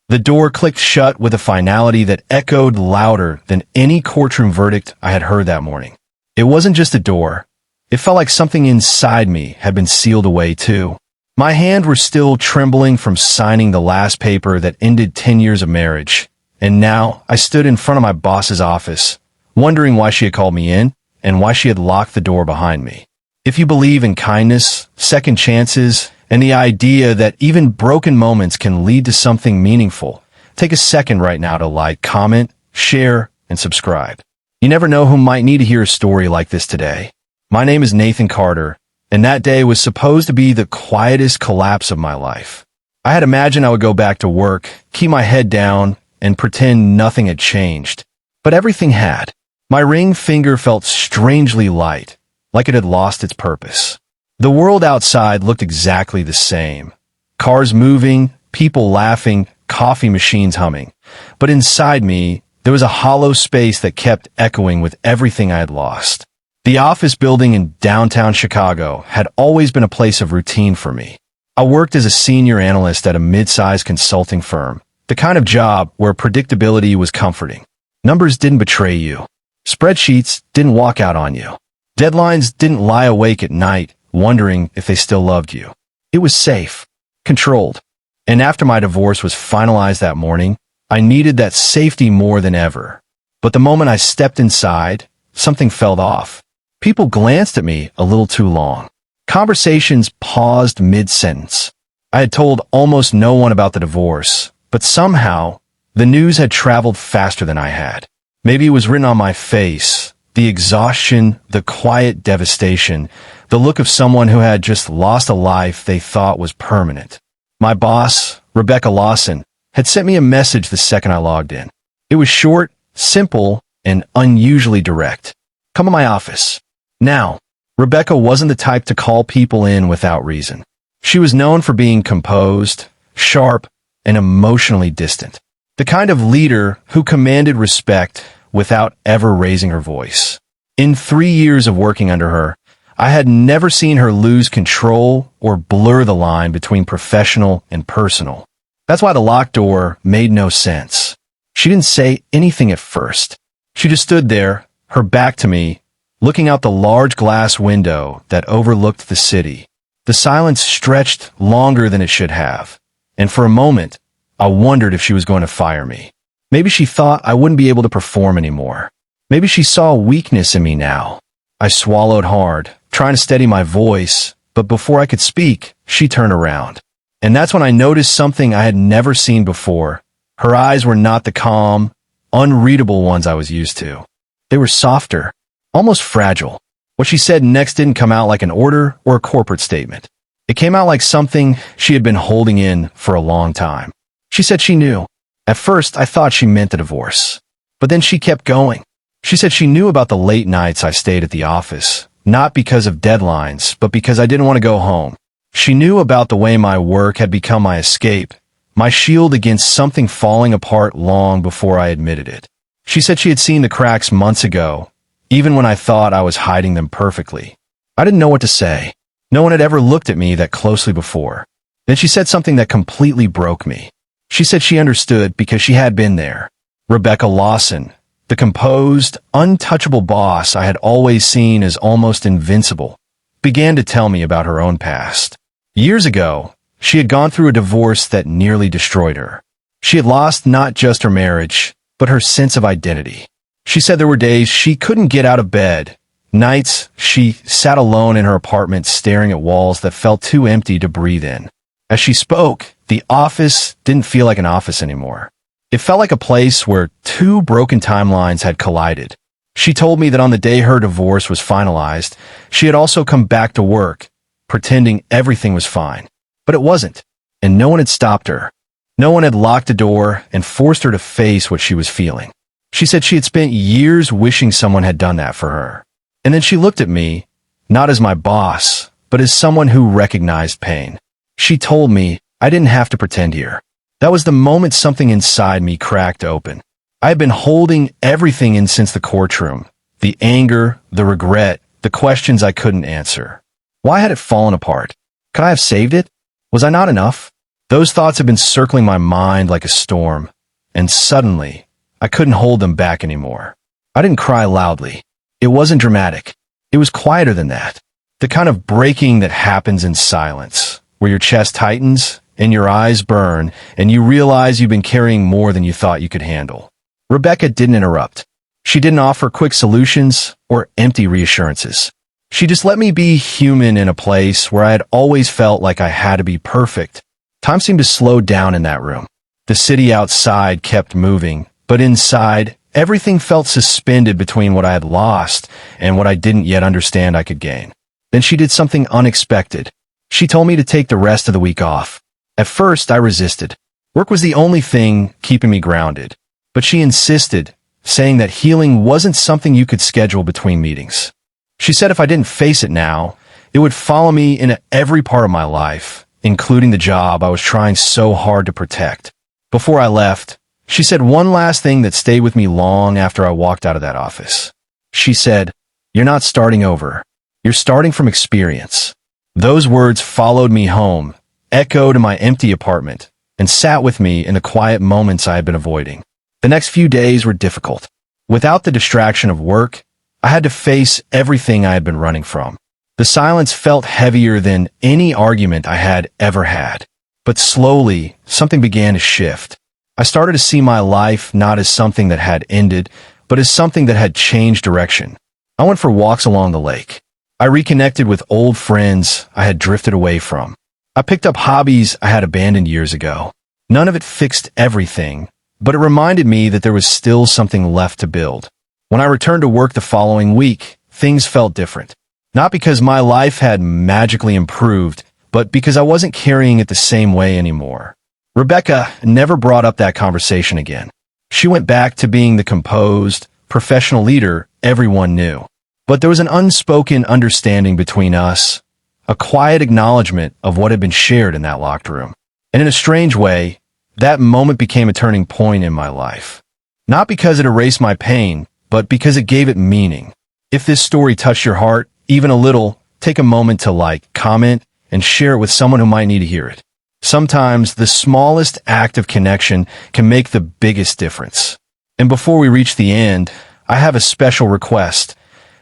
The door clicked shut with a finality that echoed louder than any courtroom verdict I had heard that morning. It wasn't just a door. It felt like something inside me had been sealed away too. My hands were still trembling from signing the last paper that ended 10 years of marriage. And now I stood in front of my boss's office, wondering why she had called me in and why she had locked the door behind me. If you believe in kindness, second chances, and the idea that even broken moments can lead to something meaningful, take a second right now to like, comment, share, and subscribe. You never know who might need to hear a story like this today. My name is Nathan Carter, and that day was supposed to be the quietest collapse of my life. I had imagined I would go back to work, keep my head down, and pretend nothing had changed. But everything had. My ring finger felt strangely light, like it had lost its purpose. The world outside looked exactly the same. Cars moving, people laughing, coffee machines humming. But inside me, there was a hollow space that kept echoing with everything I had lost. The office building in downtown Chicago had always been a place of routine for me. I worked as a senior analyst at a mid-sized consulting firm, the kind of job where predictability was comforting. Numbers didn't betray you. Spreadsheets didn't walk out on you. Deadlines didn't lie awake at night, wondering if they still loved you. It was safe, controlled. And after my divorce was finalized that morning, I needed that safety more than ever. But the moment I stepped inside, something felt off. People glanced at me a little too long. Conversations paused mid-sentence. I had told almost no one about the divorce, but somehow, the news had traveled faster than I had. Maybe it was written on my face, the exhaustion, the quiet devastation, the look of someone who had just lost a life they thought was permanent. My boss, Rebecca Lawson, had sent me a message the second I logged in. It was short, simple, and unusually direct. Come to my office. Now, Rebecca wasn't the type to call people in without reason. She was known for being composed, sharp, and emotionally distant. The kind of leader who commanded respect without ever raising her voice. In 3 years of working under her, I had never seen her lose control or blur the line between professional and personal. That's why the locked door made no sense. She didn't say anything at first. She just stood there, her back to me, looking out the large glass window that overlooked the city. The silence stretched longer than it should have, and for a moment, I wondered if she was going to fire me. Maybe she thought I wouldn't be able to perform anymore. Maybe she saw weakness in me now. I swallowed hard, trying to steady my voice, but before I could speak, she turned around. And that's when I noticed something I had never seen before. Her eyes were not the calm, unreadable ones I was used to. They were softer, almost fragile. What she said next didn't come out like an order or a corporate statement. It came out like something she had been holding in for a long time. She said she knew. At first, I thought she meant the divorce. But then she kept going. She said she knew about the late nights I stayed at the office, not because of deadlines, but because I didn't want to go home. She knew about the way my work had become my escape, my shield against something falling apart long before I admitted it. She said she had seen the cracks months ago, even when I thought I was hiding them perfectly. I didn't know what to say. No one had ever looked at me that closely before. Then she said something that completely broke me. She said she understood because she had been there. Rebecca Lawson, the composed, untouchable boss I had always seen as almost invincible, began to tell me about her own past. Years ago, she had gone through a divorce that nearly destroyed her. She had lost not just her marriage, but her sense of identity. She said there were days she couldn't get out of bed, nights she sat alone in her apartment staring at walls that felt too empty to breathe in. As she spoke, the office didn't feel like an office anymore. It felt like a place where two broken timelines had collided. She told me that on the day her divorce was finalized, she had also come back to work, pretending everything was fine. But it wasn't, and no one had stopped her. No one had locked the door and forced her to face what she was feeling. She said she had spent years wishing someone had done that for her. And then she looked at me, not as my boss, but as someone who recognized pain. She told me I didn't have to pretend here. That was the moment something inside me cracked open. I had been holding everything in since the courtroom. The anger, the regret, the questions I couldn't answer. Why had it fallen apart? Could I have saved it? Was I not enough? Those thoughts had been circling my mind like a storm, and suddenly, I couldn't hold them back anymore. I didn't cry loudly. It wasn't dramatic. It was quieter than that. The kind of breaking that happens in silence, where your chest tightens and your eyes burn, and you realize you've been carrying more than you thought you could handle. Rebecca didn't interrupt. She didn't offer quick solutions or empty reassurances. She just let me be human in a place where I had always felt like I had to be perfect. Time seemed to slow down in that room. The city outside kept moving, but inside, everything felt suspended between what I had lost and what I didn't yet understand I could gain. Then she did something unexpected. She told me to take the rest of the week off. At first, I resisted. Work was the only thing keeping me grounded. But she insisted, saying that healing wasn't something you could schedule between meetings. She said if I didn't face it now, it would follow me into every part of my life, including the job I was trying so hard to protect. Before I left, she said one last thing that stayed with me long after I walked out of that office. She said, "You're not starting over. You're starting from experience." Those words followed me home, echoed in my empty apartment, and sat with me in the quiet moments I had been avoiding. The next few days were difficult. Without the distraction of work, I had to face everything I had been running from. The silence felt heavier than any argument I had ever had. But slowly, something began to shift. I started to see my life not as something that had ended, but as something that had changed direction. I went for walks along the lake. I reconnected with old friends I had drifted away from. I picked up hobbies I had abandoned years ago. None of it fixed everything, but it reminded me that there was still something left to build. When I returned to work the following week, things felt different. Not because my life had magically improved, but because I wasn't carrying it the same way anymore. Rebecca never brought up that conversation again. She went back to being the composed, professional leader everyone knew. But there was an unspoken understanding between us, a quiet acknowledgement of what had been shared in that locked room. And in a strange way, that moment became a turning point in my life. Not because it erased my pain, but because it gave it meaning. If this story touched your heart, even a little, take a moment to like, comment, and share it with someone who might need to hear it. Sometimes the smallest act of connection can make the biggest difference. And before we reach the end, I have a special request.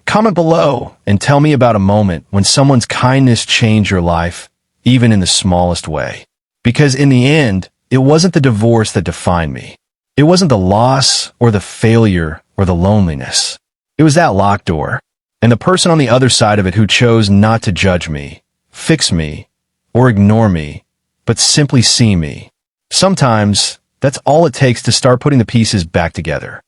Comment below and tell me about a moment when someone's kindness changed your life, even in the smallest way. Because in the end, it wasn't the divorce that defined me. It wasn't the loss or the failure or the loneliness. It was that locked door. And the person on the other side of it who chose not to judge me, fix me, or ignore me, but simply see me. Sometimes, that's all it takes to start putting the pieces back together.